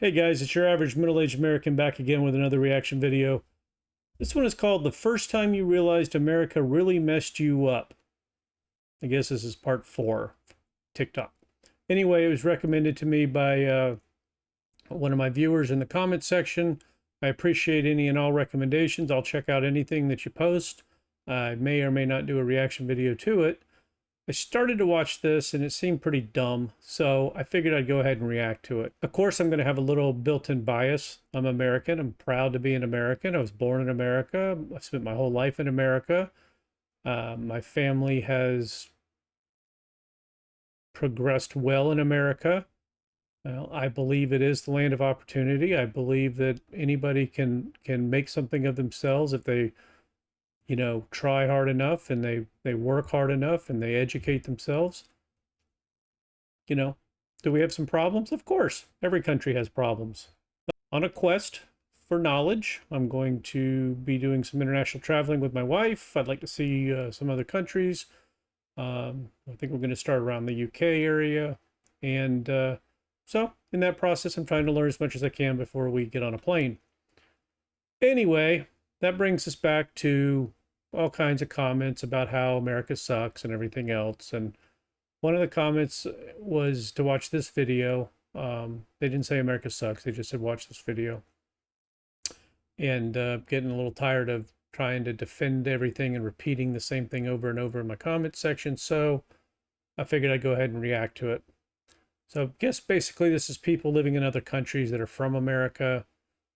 Hey guys, it's your average middle-aged American back again with another reaction video. This one is called The First Time You Realized America Really Messed You Up. I guess this is part 4, TikTok. Anyway, it was recommended to me by one of my viewers in the comment section. I appreciate any and all recommendations. I'll check out anything that you post. I may or may not do a reaction video to it. I started to watch this and it seemed pretty dumb, so I figured I'd go ahead and react to it. Of course, I'm going to have a little built-in bias. I'm American. I'm proud to be an American. I was born in America. I've spent my whole life in America. My family has progressed well in America. Well, I believe it is the land of opportunity. I believe that anybody can make something of themselves if they try hard enough and they work hard enough and they educate themselves. Do we have some problems? Of course, every country has problems. On a quest for knowledge, I'm going to be doing some international traveling with my wife. I'd like to see some other countries. I think we're going to start around the UK area. And so in that process, I'm trying to learn as much as I can before we get on a plane. Anyway, that brings us back to all kinds of comments about how America sucks and everything else. And one of the comments was to watch this video. They didn't say America sucks. They just said, watch this video. And getting a little tired of trying to defend everything and repeating the same thing over and over in my comment section. So I figured I'd go ahead and react to it. So I guess basically this is people living in other countries that are from America.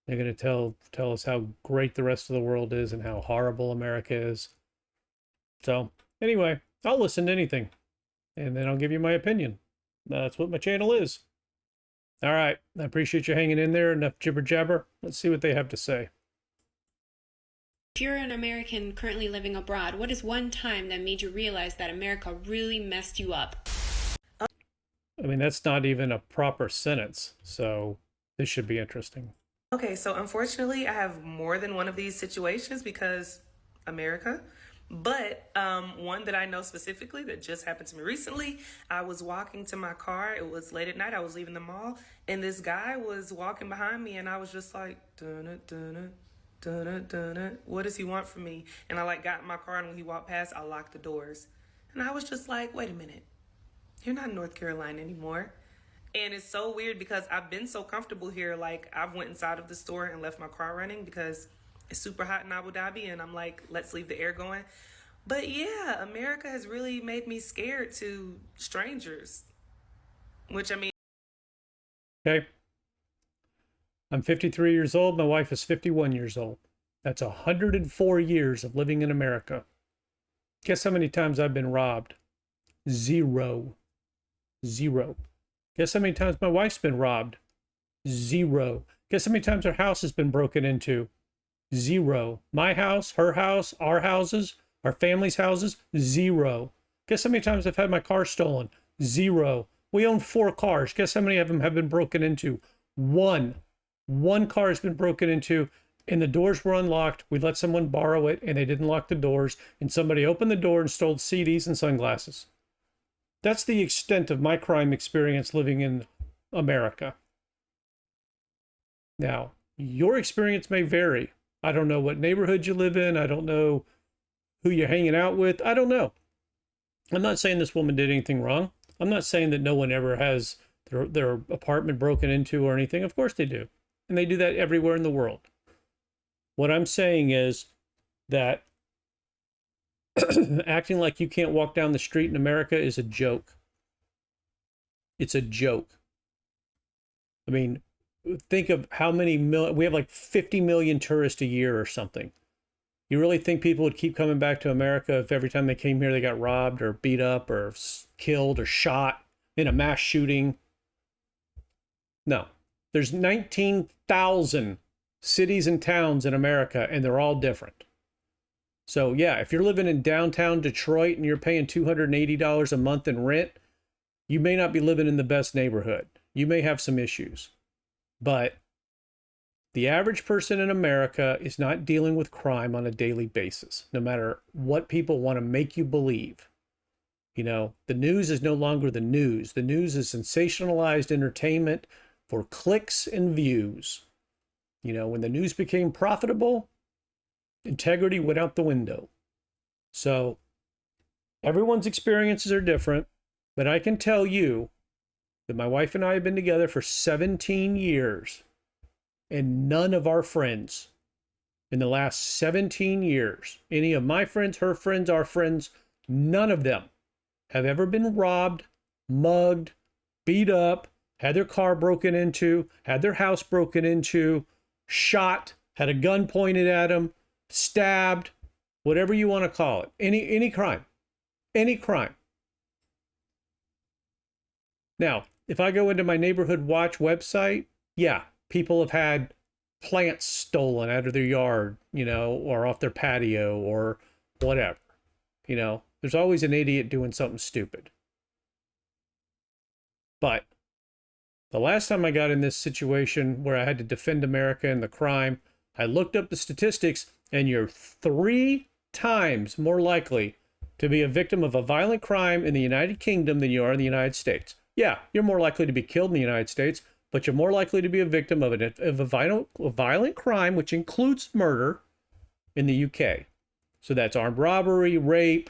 They're going to tell us how great the rest of the world is and how horrible America is. So anyway, I'll listen to anything and then I'll give you my opinion. That's what my channel is. All right. I appreciate you hanging in there. Enough jibber jabber. Let's see what they have to say. If you're an American currently living abroad, what is one time that made you realize that America really messed you up? I mean, that's not even a proper sentence. So this should be interesting. Okay, so unfortunately, I have more than one of these situations because America. But one that I know specifically that just happened to me recently, I was walking to my car. It was late at night. I was leaving the mall, and this guy was walking behind me, and I was just like, dun dun dun dun. What does he want from me? And I got in my car, and when he walked past, I locked the doors. And I was just like, wait a minute. You're not in North Carolina anymore. And it's so weird because I've been so comfortable here. I've went inside of the store and left my car running because it's super hot in Abu Dhabi. And I'm like, let's leave the air going. But yeah, America has really made me scared to strangers. Which, I mean. Okay. I'm 53 years old. My wife is 51 years old. That's 104 years of living in America. Guess how many times I've been robbed? Zero. Guess how many times my wife's been robbed? Zero. Guess how many times our house has been broken into? Zero. My house, her house, our houses, our family's houses? Zero. Guess how many times I've had my car stolen? Zero. We own 4 cars. Guess how many of them have been broken into? One. One car has been broken into and the doors were unlocked. We let someone borrow it and they didn't lock the doors and somebody opened the door and stole CDs and sunglasses. That's the extent of my crime experience living in America. Now, your experience may vary. I don't know what neighborhood you live in. I don't know who you're hanging out with. I don't know. I'm not saying this woman did anything wrong. I'm not saying that no one ever has their apartment broken into or anything. Of course they do. And they do that everywhere in the world. What I'm saying is that acting like you can't walk down the street in America is a joke. It's a joke. I mean, think of how many we have like 50 million tourists a year or something. You really think people would keep coming back to America if every time they came here they got robbed or beat up or killed or shot in a mass shooting? No. There's 19,000 cities and towns in America and they're all different. So yeah, if you're living in downtown Detroit and you're paying $280 a month in rent, you may not be living in the best neighborhood. You may have some issues. But the average person in America is not dealing with crime on a daily basis, no matter what people want to make you believe. The news is no longer the news. The news is sensationalized entertainment. for clicks and views. You know, when the news became profitable, integrity went out the window. So everyone's experiences are different, but I can tell you that my wife and I have been together for 17 years, and none of our friends in the last 17 years, any of my friends, her friends, our friends, none of them have ever been robbed, mugged, beat up, had their car broken into, had their house broken into, shot, had a gun pointed at them, stabbed, whatever you want to call it. Any crime. Any crime. Now, if I go into my neighborhood watch website, yeah, people have had plants stolen out of their yard, you know, or off their patio or whatever. You know, there's always an idiot doing something stupid. But the last time I got in this situation where I had to defend America and the crime, I looked up the statistics, and you're 3 times more likely to be a victim of a violent crime in the United Kingdom than you are in the United States. Yeah, you're more likely to be killed in the United States, but you're more likely to be a victim of a violent crime, which includes murder, in the UK. So that's armed robbery, rape,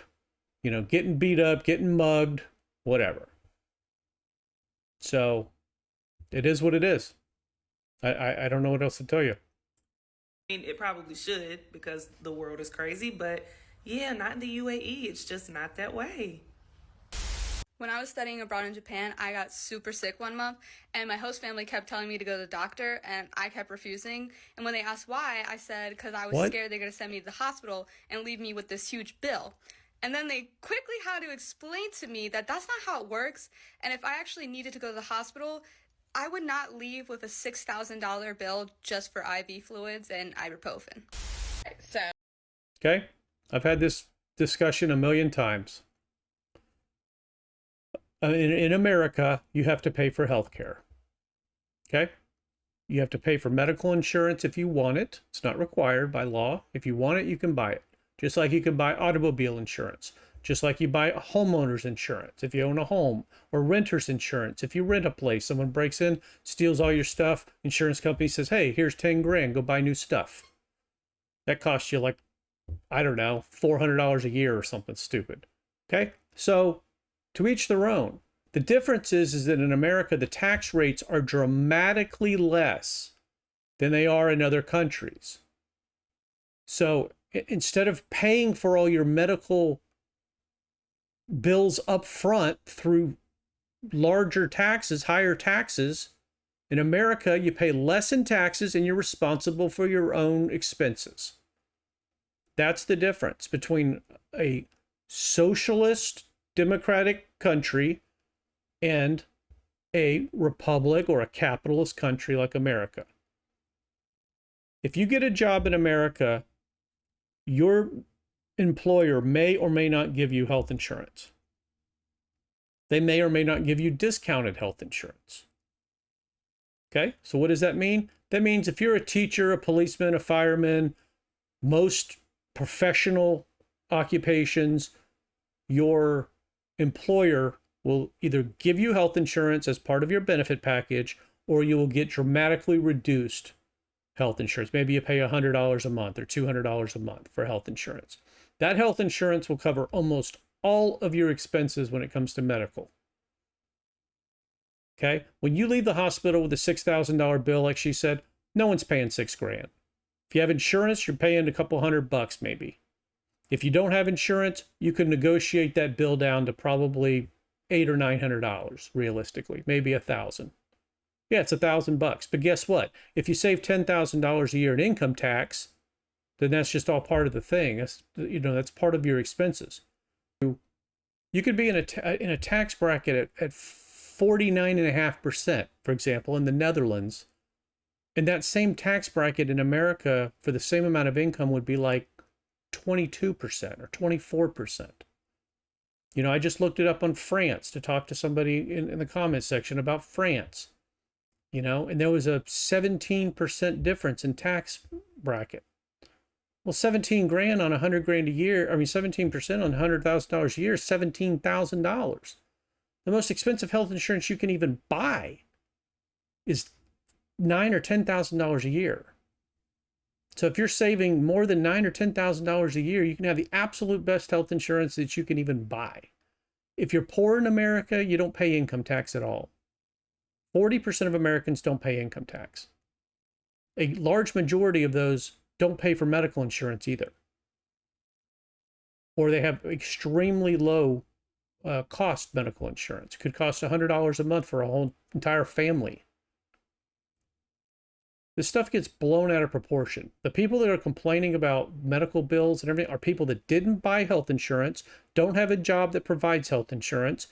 you know, getting beat up, getting mugged, whatever. So it is what it is. I don't know what else to tell you. I mean, it probably should because the world is crazy, but yeah, not in the UAE. It's just not that way. When I was studying abroad in Japan, I got super sick one month, and my host family kept telling me to go to the doctor, and I kept refusing. And when they asked why, I said because I was scared they're going to send me to the hospital and leave me with this huge bill. And then they quickly had to explain to me that that's not how it works, and if I actually needed to go to the hospital, I would not leave with a $6,000 bill just for IV fluids and ibuprofen. So, Okay, I've had this discussion a million times. In America, you have to pay for health care. Okay? You have to pay for medical insurance if you want it. It's not required by law. If you want it, you can buy it. Just like you can buy automobile insurance. Just like you buy homeowner's insurance if you own a home, or renter's insurance. If you rent a place, someone breaks in, steals all your stuff, insurance company says, hey, here's 10 grand, go buy new stuff. That costs you like, I don't know, $400 a year or something stupid. Okay? So, to each their own. The difference is that in America, the tax rates are dramatically less than they are in other countries. So instead of paying for all your medical bills up front through larger taxes, higher taxes, in America, you pay less in taxes and you're responsible for your own expenses. That's the difference between a socialist democratic country and a republic or a capitalist country like America. If you get a job in America, your employer may or may not give you health insurance. They may or may not give you discounted health insurance. Okay, so what does that mean? That means if you're a teacher, a policeman, a fireman, most professional occupations, your employer will either give you health insurance as part of your benefit package, or you will get dramatically reduced health insurance. Maybe you pay $100 a month or $200 a month for health insurance. That health insurance will cover almost all of your expenses when it comes to medical. Okay? When you leave the hospital with a $6,000 bill, like she said, no one's paying $6 grand. If you have insurance, you're paying a couple $100 maybe. If you don't have insurance, you can negotiate that bill down to probably $800 or $900 realistically, maybe $1,000. Yeah, it's $1,000. But guess what? If you save $10,000 a year in income tax, then that's just all part of the thing. That's, you know, that's part of your expenses. You could be in a tax bracket at 49.5%, for example, in the Netherlands, and that same tax bracket in America for the same amount of income would be like 22% or 24%. You know, I just looked it up on France to talk to somebody in the comments section about France. You know, and there was a 17% difference in tax bracket. Well, 17 grand on 100 grand a year, 17% on $100,000 a year is $17,000. The most expensive health insurance you can even buy is $9,000 or $10,000 a year. So if you're saving more than $9,000 or $10,000 a year, you can have the absolute best health insurance that you can even buy. If you're poor in America, you don't pay income tax at all. 40% of Americans don't pay income tax. A large majority of those don't pay for medical insurance either. Or they have extremely low cost medical insurance. It could cost $100 a month for a whole entire family. This stuff gets blown out of proportion. The people that are complaining about medical bills and everything are people that didn't buy health insurance, don't have a job that provides health insurance.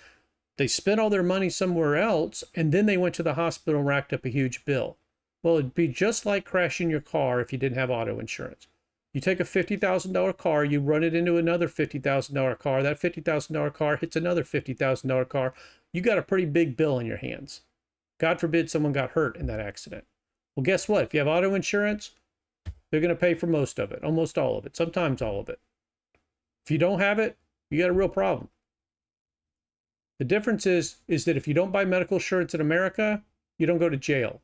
They spent all their money somewhere else, and then they went to the hospital and racked up a huge bill. Well, it'd be just like crashing your car if you didn't have auto insurance. You take a $50,000 car, you run it into another $50,000 car. That $50,000 car hits another $50,000 car. You got a pretty big bill in your hands. God forbid someone got hurt in that accident. Well, guess what? If you have auto insurance, they're going to pay for most of it, almost all of it, sometimes all of it. If you don't have it, you got a real problem. The difference is that if you don't buy medical insurance in America, you don't go to jail.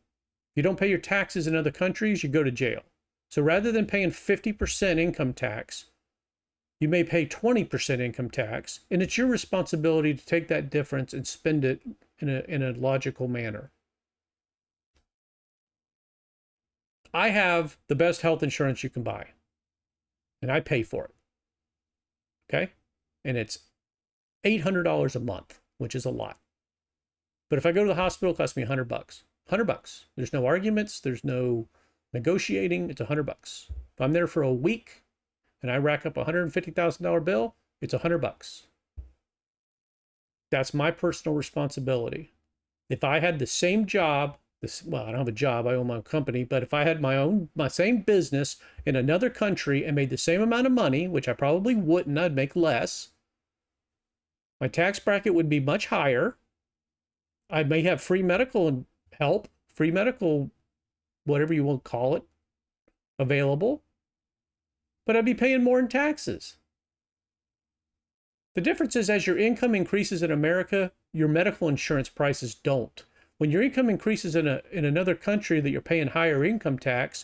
If you don't pay your taxes in other countries, you go to jail. So rather than paying 50% income tax, you may pay 20% income tax, and it's your responsibility to take that difference and spend it in a logical manner. I have the best health insurance you can buy, and I pay for it. Okay? And it's $800 a month, which is a lot. But if I go to the hospital, it costs me $100. $100. There's no arguments. There's no negotiating. It's $100. If I'm there for a week and I rack up a $150,000 bill, it's $100. That's my personal responsibility. If I had the same job, well, I don't have a job, I own my own company, but if I had my same business in another country and made the same amount of money, which I probably wouldn't, I'd make less, my tax bracket would be much higher. I may have free medical help, free medical, whatever you will call it, available, but I'd be paying more in taxes. The difference is as your income increases in America, your medical insurance prices don't. When your income increases in another country that you're paying higher income tax,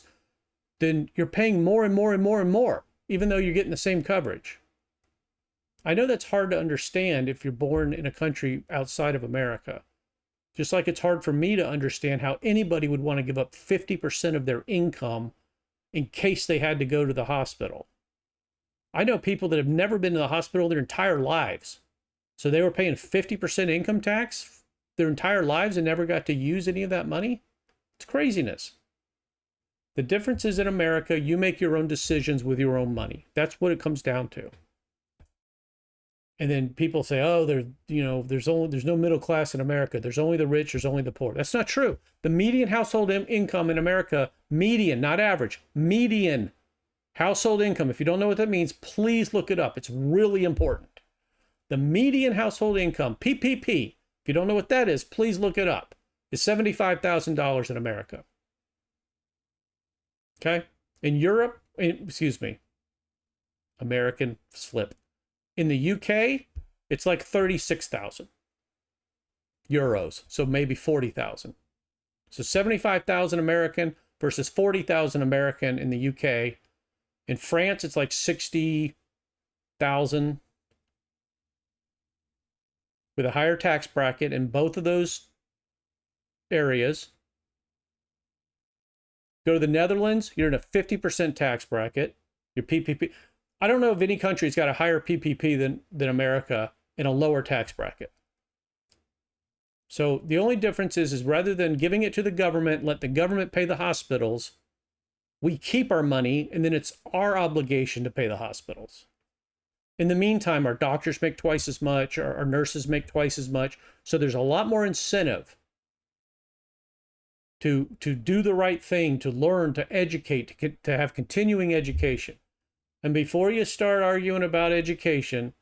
then you're paying more and more and more and more, even though you're getting the same coverage. I know that's hard to understand if you're born in a country outside of America. Just like it's hard for me to understand how anybody would want to give up 50% of their income in case they had to go to the hospital. I know people that have never been to the hospital their entire lives. So they were paying 50% income tax their entire lives and never got to use any of that money. It's craziness. The difference is in America, you make your own decisions with your own money. That's what it comes down to. And then people say, oh, there's no middle class in America. There's only the rich, there's only the poor. That's not true. The median household income in America, median, not average, median household income. If you don't know what that means, please look it up. It's really important. The median household income, PPP, if you don't know what that is, please look it up, is $75,000 in America. Okay? In Europe, American slip. In the UK, it's like 36,000 euros, so maybe 40,000. So 75,000 American versus 40,000 American in the UK. In France, it's like 60,000 with a higher tax bracket in both of those areas. Go to the Netherlands, you're in a 50% tax bracket. Your PPP. I don't know if any country's got a higher PPP than America in a lower tax bracket. So the only difference is rather than giving it to the government, let the government pay the hospitals, we keep our money and then it's our obligation to pay the hospitals. In the meantime, our doctors make twice as much, our nurses make twice as much. So there's a lot more incentive to do the right thing, to learn, to educate, to have continuing education. And before you start arguing about education,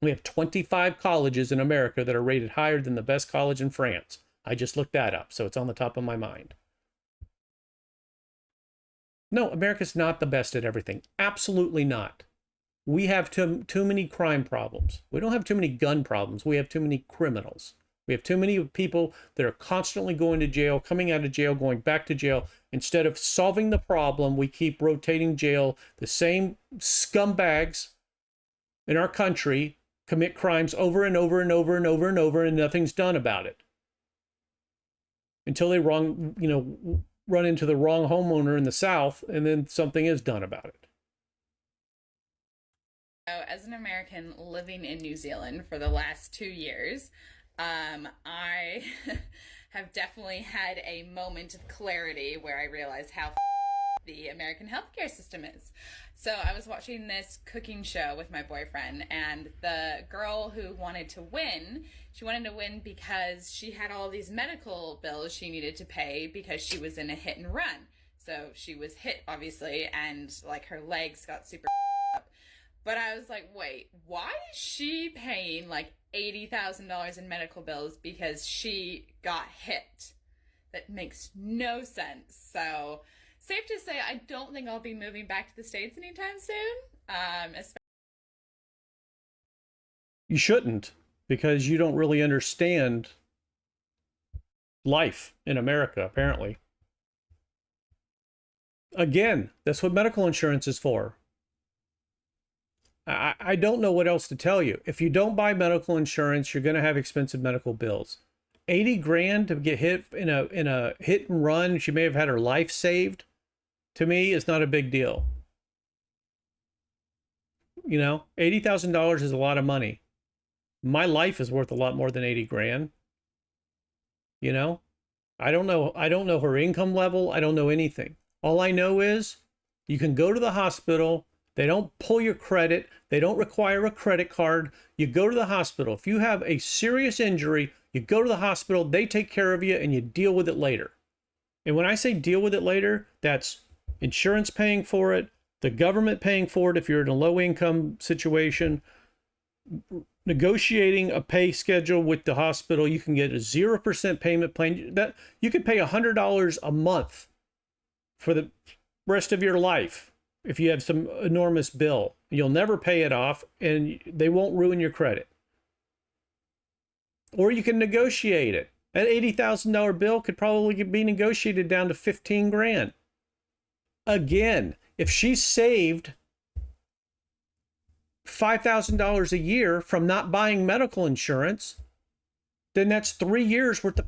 we have 25 colleges in America that are rated higher than the best college in France. I just looked that up, so it's on the top of my mind. No, America's not the best at everything. Absolutely not. We have too many crime problems. We don't have too many gun problems. We have too many criminals. We have too many people that are constantly going to jail, coming out of jail, going back to jail. Instead of solving the problem, we keep rotating jail. The same scumbags in our country commit crimes over and over and over and over and over, and nothing's done about it. Until they run into the wrong homeowner in the South, and then something is done about it. As an American living in New Zealand for the last 2 years, I have definitely had a moment of clarity where I realized how the American healthcare system is. So I was watching this cooking show with my boyfriend, and the girl who wanted to win, she wanted to win because she had all these medical bills she needed to pay because she was in a hit and run. So she was hit, obviously, and like her legs got super up. But I was like, wait, why is she paying like $80,000 in medical bills because she got hit? That makes no sense. So safe to say, I don't think I'll be moving back to the States anytime soon. You shouldn't, because you don't really understand life in America, apparently. Again, that's what medical insurance is for. I don't know what else to tell you. If you don't buy medical insurance, you're going to have expensive medical bills. 80 grand to get hit in a hit and run, she may have had her life saved, to me is not a big deal. You know, $80,000 is a lot of money. My life is worth a lot more than 80 grand. You know, I don't know her income level. I don't know anything. All I know is you can go to the hospital. They don't pull your credit. They don't require a credit card. You go to the hospital. If you have a serious injury, you go to the hospital, they take care of you, and you deal with it later. And when I say deal with it later, that's insurance paying for it, the government paying for it if you're in a low income situation, negotiating a pay schedule with the hospital. You can get a 0% payment plan. That you could pay $100 a month for the rest of your life if you have some enormous bill. You'll never pay it off, and they won't ruin your credit. Or you can negotiate it. That $80,000 bill could probably be negotiated down to 15 grand. Again, if she saved $5,000 a year from not buying medical insurance, then that's 3 years worth of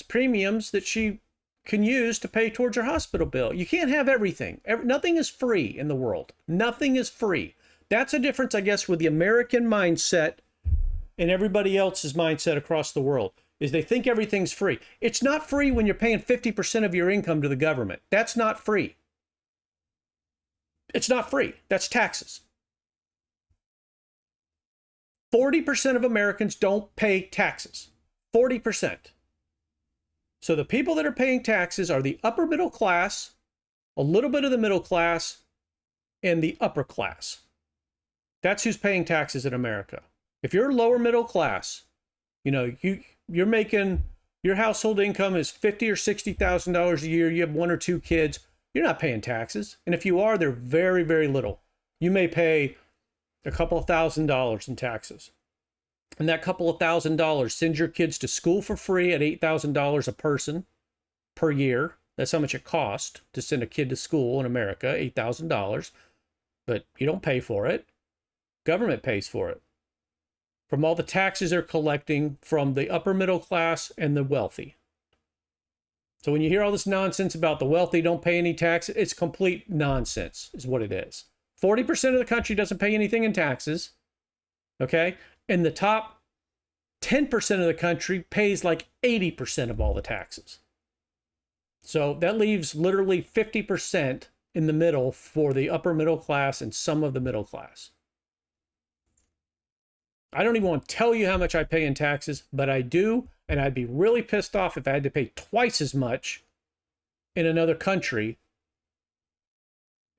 premiums that she can use to pay towards her hospital bill. You can't have everything. Nothing is free in the world. Nothing is free. That's a difference, I guess, with the American mindset and everybody else's mindset across the world, is they think everything's free. It's not free when you're paying 50% of your income to the government. That's not free. It's not free. That's taxes. 40% of Americans don't pay taxes. 40%. So the people that are paying taxes are the upper middle class, a little bit of the middle class, and the upper class. That's who's paying taxes in America. If you're lower middle class, you know, you're making, your household income is $50,000 or $60,000 a year, you have 1 or 2 kids, you're not paying taxes. And if you are, they're very, very little. You may pay a couple of $1,000s in taxes. And that couple of $1,000 sends your kids to school for free at $8,000 a person per year. That's how much it costs to send a kid to school in America, $8,000. But you don't pay for it. Government pays for it. From all the taxes they're collecting from the upper middle class and the wealthy. So when you hear all this nonsense about the wealthy don't pay any taxes, it's complete nonsense is what it is. 40% of the country doesn't pay anything in taxes. Okay? And the top 10% of the country pays like 80% of all the taxes. So that leaves literally 50% in the middle for the upper middle class and some of the middle class. I don't even want to tell you how much I pay in taxes, but I do, and I'd be really pissed off if I had to pay twice as much in another country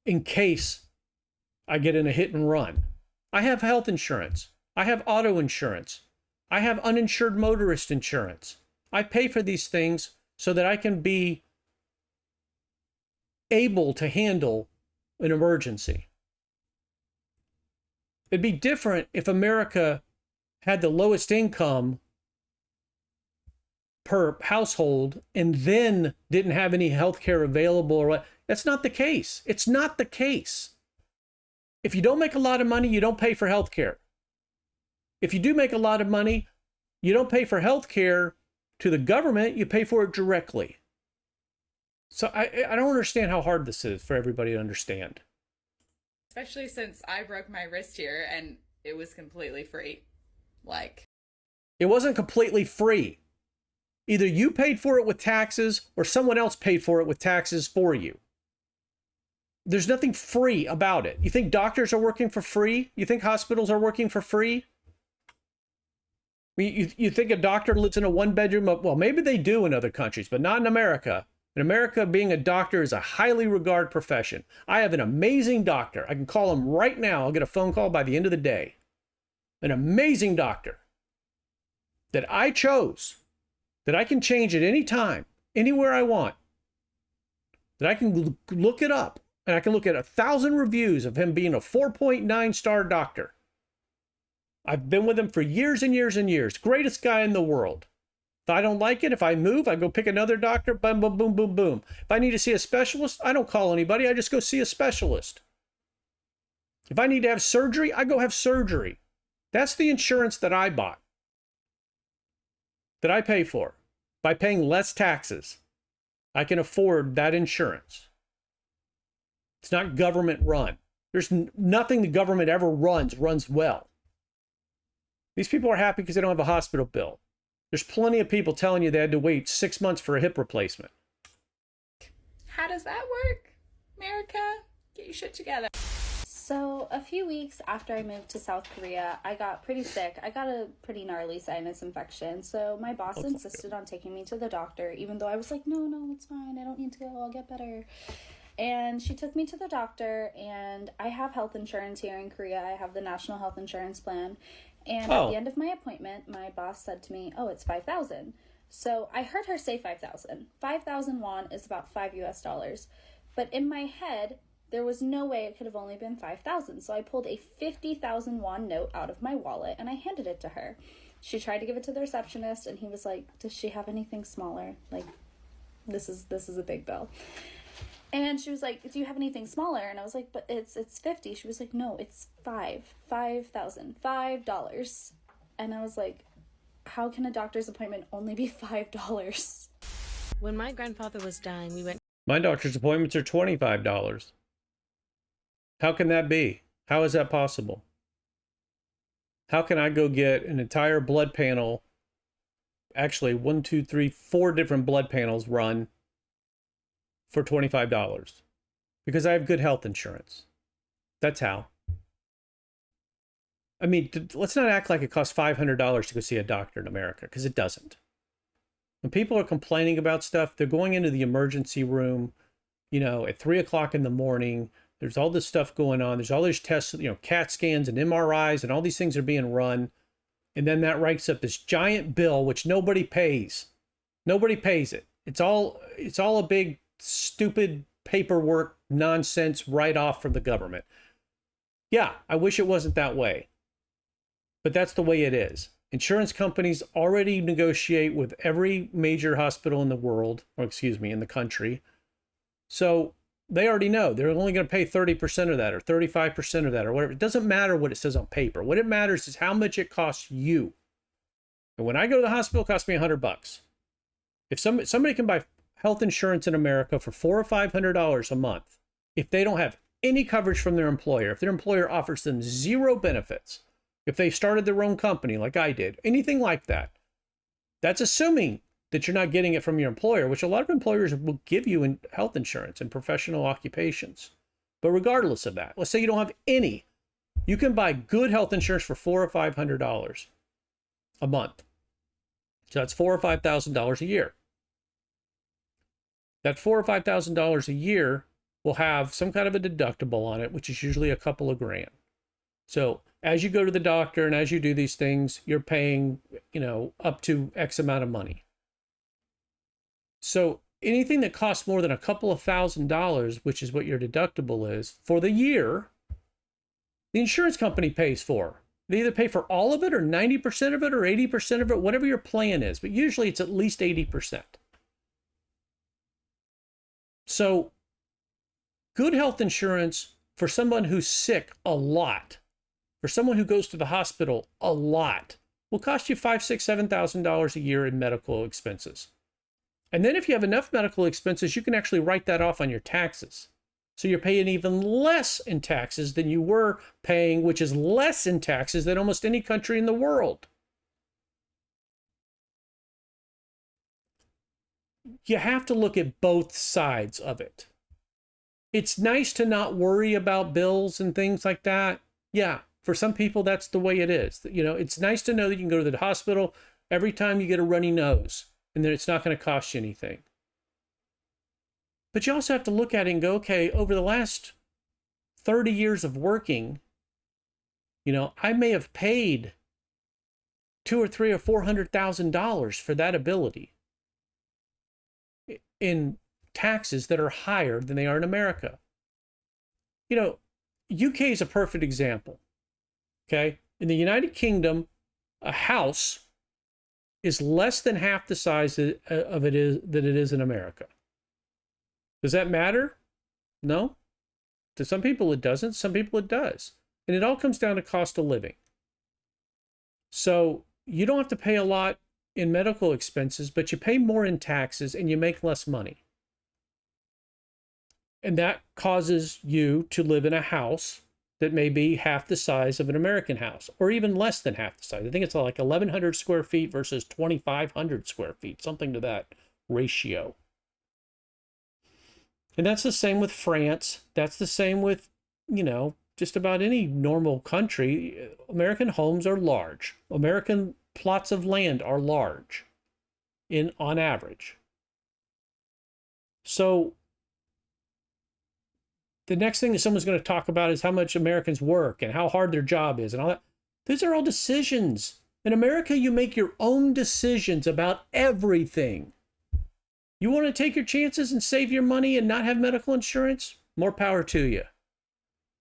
in case I get in a hit and run. I have health insurance. I have auto insurance. I have uninsured motorist insurance. I pay for these things so that I can be able to handle an emergency. It'd be different if America had the lowest income per household and then didn't have any health care available or what. That's not the case. It's not the case. If you don't make a lot of money, you don't pay for health care. If you do make a lot of money, you don't pay for health care to the government, you pay for it directly. So I don't understand how hard this is for everybody to understand. Especially since I broke my wrist here and it was completely free. Like, it wasn't completely free. Either you paid for it with taxes or someone else paid for it with taxes for you. There's nothing free about it. You think doctors are working for free? You think hospitals are working for free? You think a doctor lives in a one-bedroom? Well, maybe they do in other countries, but not in America. In America, being a doctor is a highly regarded profession. I have an amazing doctor. I can call him right now. I'll get a phone call by the end of the day. An amazing doctor that I chose, that I can change at any time, anywhere I want, that I can look it up, and I can look at 1,000 reviews of him being a 4.9 star doctor. I've been with him for years and years and years. Greatest guy in the world. If I don't like it, if I move, I go pick another doctor, boom, boom, boom, boom, boom. If I need to see a specialist, I don't call anybody. I just go see a specialist. If I need to have surgery, I go have surgery. That's the insurance that I bought, that I pay for. By paying less taxes, I can afford that insurance. It's not government run. There's nothing the government ever runs well. These people are happy because they don't have a hospital bill. There's plenty of people telling you they had to wait 6 months for a hip replacement. how does that work? America, get your shit together. So a few weeks after I moved to South Korea, I got pretty sick. I got a pretty gnarly sinus infection. So my boss insisted on taking me to the doctor, even though I was like, no, it's fine. I don't need to go. I'll get better. And she took me to the doctor, and I have health insurance here in Korea. I have the National Health Insurance Plan. And at the end of my appointment, my boss said to me, oh, it's 5,000. So I heard her say 5,000. 5,000 won is about $5. But in my head, there was no way it could have only been 5,000. So I pulled a 50,000 won note out of my wallet and I handed it to her. She tried to give it to the receptionist, and he was like, does she have anything smaller? Like, this is a big bill. And she was like, do you have anything smaller? And I was like, but it's 50. She was like, no, it's $5,000. And I was like, how can a doctor's appointment only be $5? When my grandfather was dying, we went. My doctor's appointments are $25. How can that be? How is that possible? How can I go get an entire blood panel, actually 1, 2, 3, 4 different blood panels run for $25? Because I have good health insurance. That's how. I mean, let's not act like it costs $500 to go see a doctor in America, because it doesn't. When people are complaining about stuff, they're going into the emergency room, at 3 o'clock in the morning. There's all this stuff going on. There's all these tests, CAT scans and MRIs, and all these things are being run. And then that writes up this giant bill, which nobody pays. Nobody pays it. It's all a big, stupid paperwork nonsense write-off from the government. Yeah, I wish it wasn't that way. But that's the way it is. Insurance companies already negotiate with every major hospital in the world, in the country. So they already know they're only going to pay 30% of that or 35% of that or whatever. It doesn't matter what it says on paper. What it matters is how much it costs you. And when I go to the hospital, it costs me $100. If somebody can buy health insurance in America for $400 or $500 a month, if they don't have any coverage from their employer, if their employer offers them zero benefits, if they started their own company like I did, anything like that, that's assuming that you're not getting it from your employer, which a lot of employers will give you in health insurance and professional occupations. But regardless of that, let's say you don't have any, you can buy good health insurance for $400 or $500 a month. So that's $4,000 or $5,000 a year. That $4,000 or $5,000 a year will have some kind of a deductible on it, which is usually a couple of grand. So as you go to the doctor and as you do these things, you're paying, up to X amount of money. So anything that costs more than a couple of $1,000s, which is what your deductible is for the year, the insurance company pays for. They either pay for all of it or 90% of it or 80% of it, whatever your plan is. But usually it's at least 80%. So good health insurance for someone who's sick a lot, for someone who goes to the hospital a lot, will cost you $5,000, $6,000, $7,000 a year in medical expenses. And then if you have enough medical expenses, you can actually write that off on your taxes. So you're paying even less in taxes than you were paying, which is less in taxes than almost any country in the world. You have to look at both sides of it. It's nice to not worry about bills and things like that. Yeah, for some people, that's the way it is. You know, it's nice to know that you can go to the hospital every time you get a runny nose and that it's not going to cost you anything. But you also have to look at it and go, okay, over the last 30 years of working, you know, I may have paid $200,000 or $300,000 or $400,000 for that ability in taxes that are higher than they are in America. You know, UK is a perfect example. Okay, in the United Kingdom, a house is less than half the size of it is than it is in America. Does that matter? No. To some people it doesn't. Some people it does. And it all comes down to cost of living. So you don't have to pay a lot in medical expenses, but you pay more in taxes and you make less money. And that causes you to live in a house that may be half the size of an American house, or even less than half the size. I think it's like 1,100 square feet versus 2,500 square feet, something to that ratio. And that's the same with France. That's the same with, you know, just about any normal country. American homes are large. American plots of land are large on average. So the next thing that someone's going to talk about is how much Americans work and how hard their job is and all that. These are all decisions. In America, you make your own decisions about everything. You want to take your chances and save your money and not have medical insurance? More power to you.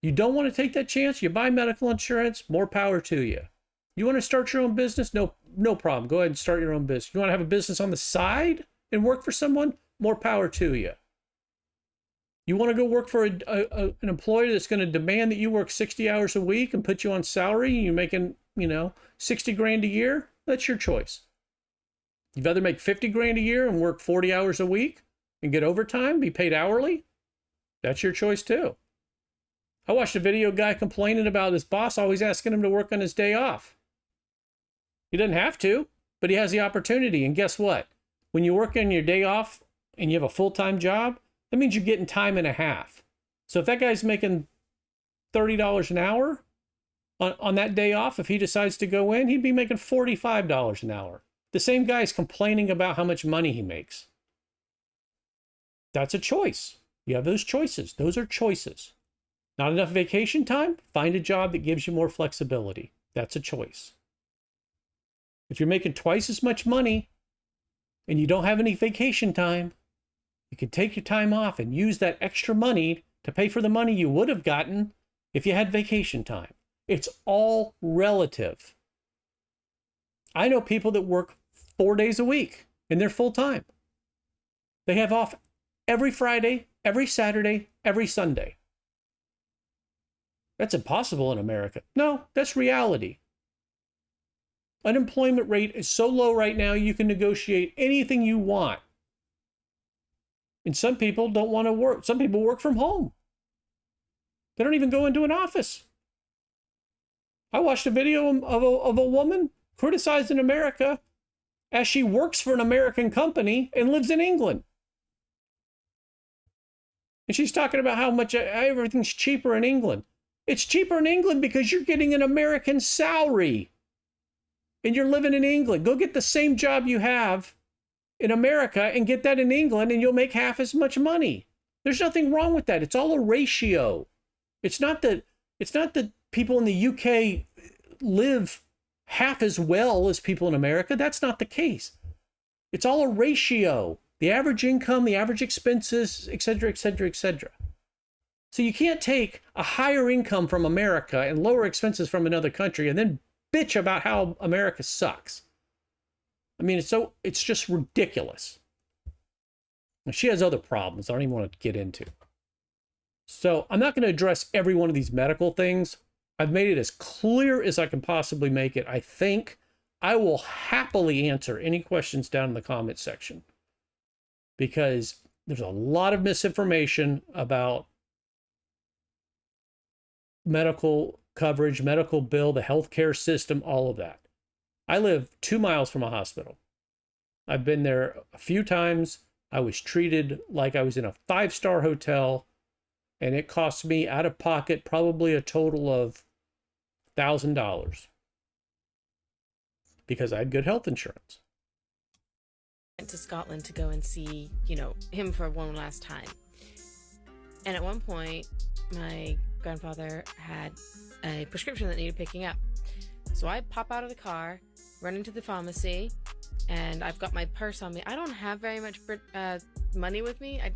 You don't want to take that chance? You buy medical insurance? More power to you. You want to start your own business? No problem. Go ahead and start your own business. You want to have a business on the side and work for someone? More power to you. You want to go work for an employer that's going to demand that you work 60 hours a week and put you on salary and you're making, you know, 60 grand a year? That's your choice. You'd rather make 50 grand a year and work 40 hours a week and get overtime, be paid hourly? That's your choice too. I watched a video guy complaining about his boss always asking him to work on his day off. He doesn't have to, but he has the opportunity. And guess what? When you work on your day off and you have a full-time job, that means you're getting time and a half. So if that guy's making $30 an hour on that day off, if he decides to go in, he'd be making $45 an hour. The same guy's complaining about how much money he makes. That's a choice. You have those choices. Those are choices. Not enough vacation time? Find a job that gives you more flexibility. That's a choice. If you're making twice as much money and you don't have any vacation time, you can take your time off and use that extra money to pay for the money you would have gotten if you had vacation time. It's all relative. I know people that work 4 days a week and they're full time. They have off every Friday, every Saturday, every Sunday. That's impossible in America. No, that's reality. Unemployment rate is so low right now, you can negotiate anything you want. And some people don't want to work. Some people work from home. They don't even go into an office. I watched a video of a woman criticizing America as she works for an American company and lives in England. And she's talking about how much everything's cheaper in England. It's cheaper in England because you're getting an American salary and you're living in England. Go get the same job you have in America and get that in England and you'll make half as much money. There's nothing wrong with that. It's all a ratio. It's not that people in the UK live half as well as people in America. That's not the case. It's all a ratio. The average income, the average expenses, et cetera, et cetera, et cetera. So you can't take a higher income from America and lower expenses from another country and then bitch about how America sucks. I mean, it's just ridiculous. And she has other problems I don't even want to get into. So I'm not going to address every one of these medical things. I've made it as clear as I can possibly make it. I think I will happily answer any questions down in the comment section, because there's a lot of misinformation about medical coverage, medical bill, the healthcare system, all of that. I live 2 miles from a hospital. I've been there a few times. I was treated like I was in a 5-star hotel, and it cost me out of pocket probably a total of $1,000 because I had good health insurance. Went to Scotland to go and see, him for one last time. And at one point, my grandfather had a prescription that needed picking up. So I pop out of the car, run into the pharmacy, and I've got my purse on me. I don't have very much money with me. I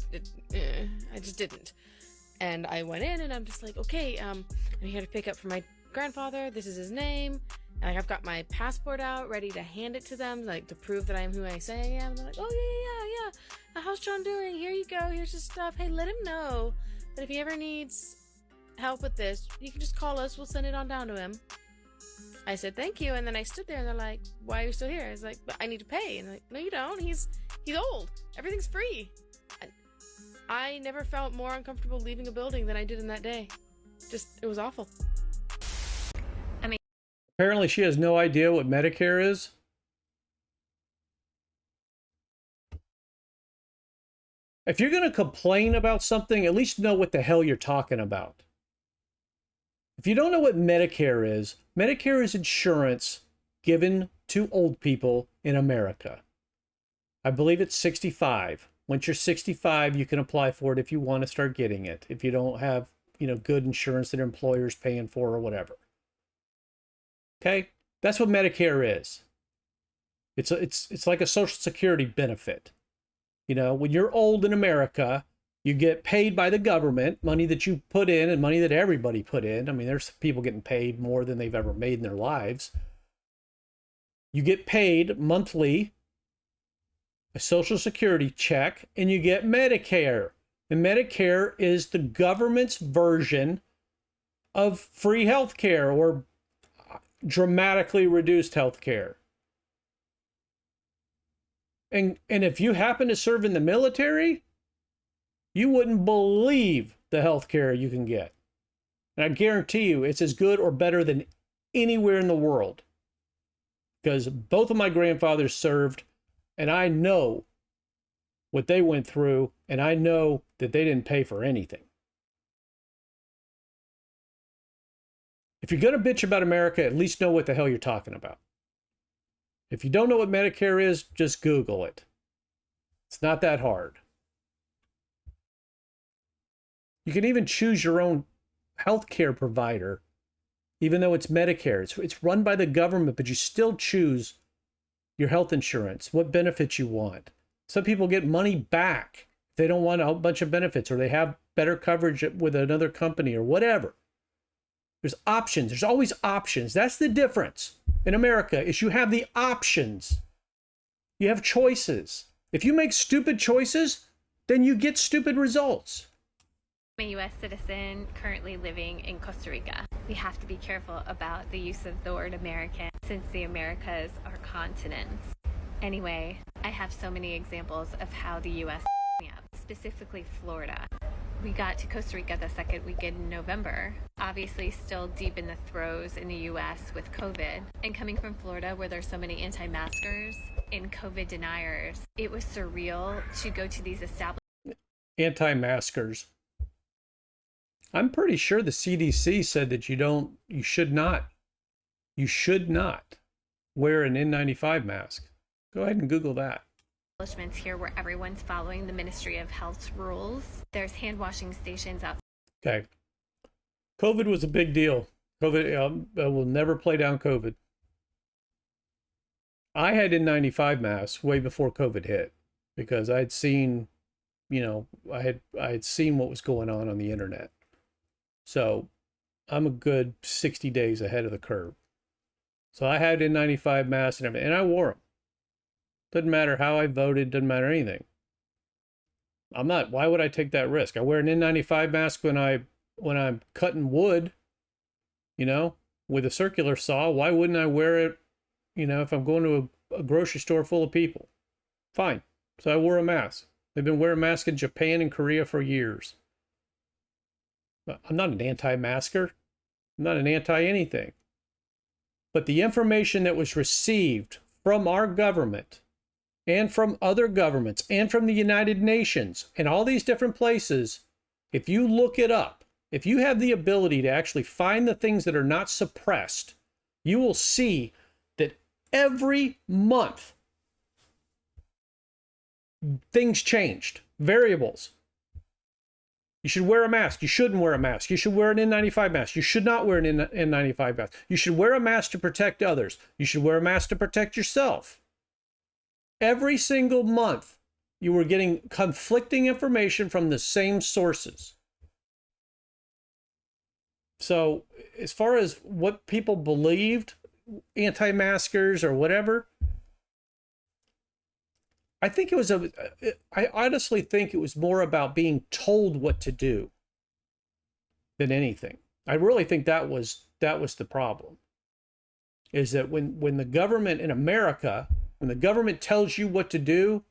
just didn't. And I went in and I'm just like, okay, I'm here to pick up for my grandfather. This is his name. And I've got my passport out, ready to hand it to them, like to prove that I'm who I say I am. And they're like, oh, yeah. How's John doing? Here you go. Here's his stuff. Hey, let him know that if he ever needs help with this, you can just call us. We'll send it on down to him. I said, thank you. And then I stood there and they're like, why are you still here? I was like, but I need to pay. And they're like, no, you don't. He's old. Everything's free. I never felt more uncomfortable leaving a building than I did in that day. It was awful. Apparently she has no idea what Medicare is. If you're going to complain about something, at least know what the hell you're talking about. If you don't know what Medicare is insurance given to old people in America. I believe it's 65. Once you're 65, you can apply for it if you want to start getting it. If you don't have, good insurance that your employer's paying for or whatever. Okay? That's what Medicare is. It's like a Social Security benefit. When you're old in America, you get paid by the government, money that you put in and money that everybody put in. I mean, there's people getting paid more than they've ever made in their lives. You get paid monthly, a Social Security check, and you get Medicare. And Medicare is the government's version of free health care or dramatically reduced health care. And if you happen to serve in the military, you wouldn't believe the health care you can get. And I guarantee you it's as good or better than anywhere in the world. Because both of my grandfathers served, and I know what they went through, and I know that they didn't pay for anything. If you're going to bitch about America, at least know what the hell you're talking about. If you don't know what Medicare is, just Google it. It's not that hard. You can even choose your own healthcare provider, even though it's Medicare. It's run by the government, but you still choose your health insurance, what benefits you want. Some people get money back. They don't want a bunch of benefits, or they have better coverage with another company or whatever. There's options. There's always options. That's the difference in America, is you have the options. You have choices. If you make stupid choices, then you get stupid results. I'm a U.S. citizen currently living in Costa Rica. We have to be careful about the use of the word American, since the Americas are continents. Anyway, I have so many examples of how the U.S. me up, specifically Florida. We got to Costa Rica the second weekend in November, obviously still deep in the throes in the U.S. with COVID. And coming from Florida, where there's so many anti-maskers and COVID deniers, it was surreal to go to these establishments. Anti-maskers. I'm pretty sure the CDC said that you should not wear an N95 mask. Go ahead and Google that. Establishments here where everyone's following the Ministry of Health's rules. There's hand washing stations out. Okay. COVID was a big deal. COVID, I will never play down COVID. I had N95 masks way before COVID hit, because I'd seen, I had seen what was going on the internet. So I'm a good 60 days ahead of the curve. So I had N95 masks and everything, and I wore them. Doesn't matter how I voted, doesn't matter anything. Why would I take that risk? I wear an N95 mask when I'm cutting wood, you know, with a circular saw. Why wouldn't I wear it, you know, if I'm going to a grocery store full of people? Fine. So I wore a mask. They've been wearing masks in Japan and Korea for years. I'm not an anti-masker. I'm not an anti-anything. But the information that was received from our government and from other governments and from the United Nations and all these different places, if you look it up, if you have the ability to actually find the things that are not suppressed, you will see that every month things changed, variables. You should wear a mask. You shouldn't wear a mask. You should wear an N95 mask. You should not wear an N95 mask. You should wear a mask to protect others. You should wear a mask to protect yourself. Every single month, you were getting conflicting information from the same sources. So, as far as what people believed, anti-maskers or whatever, I honestly think it was more about being told what to do than anything. I really think that was the problem. Is that when the government in America, when the government tells you what to do,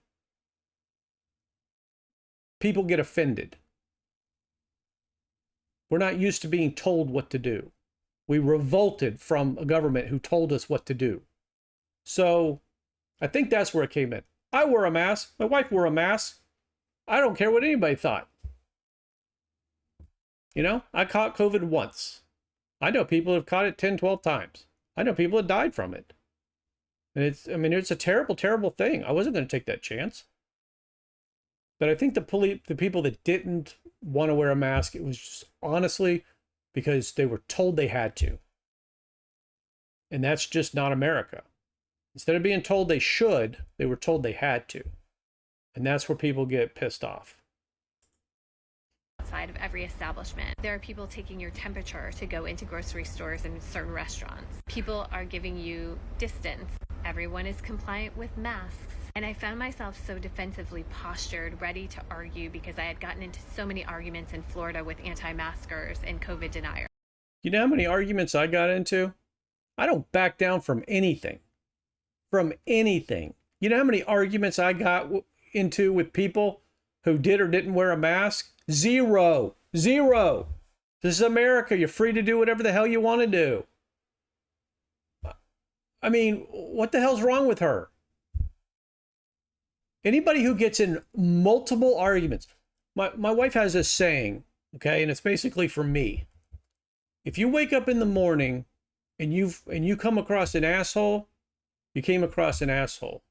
people get offended. We're not used to being told what to do. We revolted from a government who told us what to do. So I think that's where it came in. I wore a mask. My wife wore a mask. I don't care what anybody thought. You know, I caught COVID once. I know people have caught it 10, 12 times. I know people have died from it. And it's a terrible, terrible thing. I wasn't going to take that chance. But I think the people that didn't want to wear a mask, it was just honestly because they were told they had to. And that's just not America. Instead of being told they should, they were told they had to. And that's where people get pissed off. Outside of every establishment, there are people taking your temperature to go into grocery stores and certain restaurants. People are giving you distance. Everyone is compliant with masks. And I found myself so defensively postured, ready to argue because I had gotten into so many arguments in Florida with anti-maskers and COVID deniers. You know how many arguments I got into? I don't back down from anything. From anything. You know how many arguments I got into with people who did or didn't wear a mask? Zero. Zero. This is America. You're free to do whatever the hell you want to do. I mean, what the hell's wrong with her? Anybody who gets in multiple arguments. My wife has this saying, okay, and it's basically for me. If you wake up in the morning and you come across an asshole, you came across an asshole.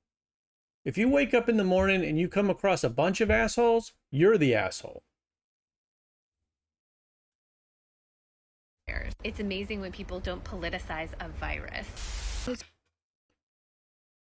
If you wake up in the morning and you come across a bunch of assholes, you're the asshole. It's amazing when people don't politicize a virus.